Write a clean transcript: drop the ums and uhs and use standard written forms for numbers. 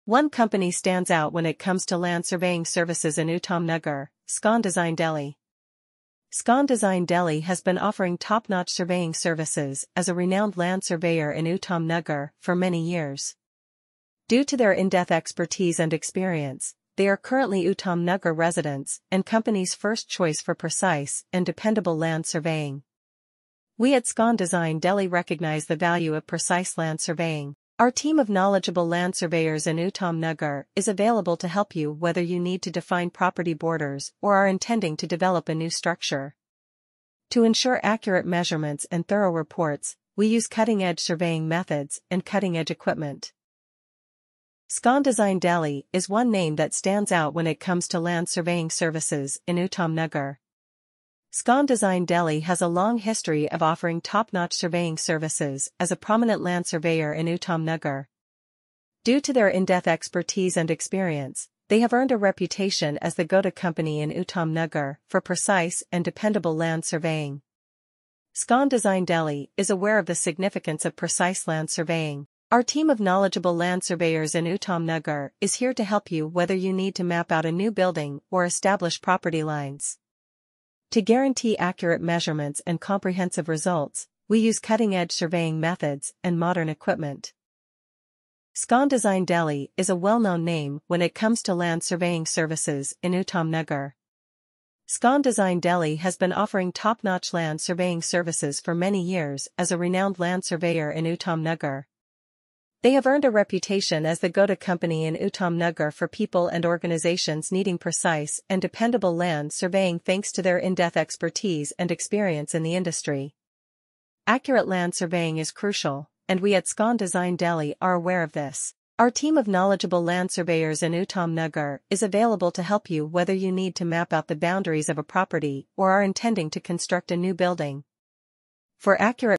One company stands out when it comes to land surveying services in Uttam Nagar, Scon Design Delhi. Scon Design Delhi has been offering top-notch surveying services as a renowned land surveyor in Uttam Nagar for many years. Due to their in-depth expertise and experience, they are currently Uttam Nagar residents and company's first choice for precise and dependable land surveying. We at Scon Design Delhi recognize the value of precise land surveying. Our team of knowledgeable land surveyors in Uttam Nagar is available to help you whether you need to define property borders or are intending to develop a new structure. To ensure accurate measurements and thorough reports, we use cutting-edge surveying methods and cutting-edge equipment. Scon Design Delhi is one name that stands out when it comes to land surveying services in Uttam Nagar. Scon Design Delhi has a long history of offering top-notch surveying services as a prominent land surveyor in Uttam Nagar. Due to their in-depth expertise and experience, they have earned a reputation as the go-to company in Uttam Nagar for precise and dependable land surveying. Scon Design Delhi is aware of the significance of precise land surveying. Our team of knowledgeable land surveyors in Uttam Nagar is here to help you whether you need to map out a new building or establish property lines. To guarantee accurate measurements and comprehensive results, we use cutting-edge surveying methods and modern equipment. Scon Design Delhi is a well-known name when it comes to land surveying services in Uttam Nagar. Scon Design Delhi has been offering top-notch land surveying services for many years as a renowned land surveyor in Uttam Nagar. They have earned a reputation as the go-to company in Uttam Nagar for people and organizations needing precise and dependable land surveying thanks to their in-depth expertise and experience in the industry. Accurate land surveying is crucial, and we at Scon Design Delhi are aware of this. Our team of knowledgeable land surveyors in Uttam Nagar is available to help you whether you need to map out the boundaries of a property or are intending to construct a new building. For accurate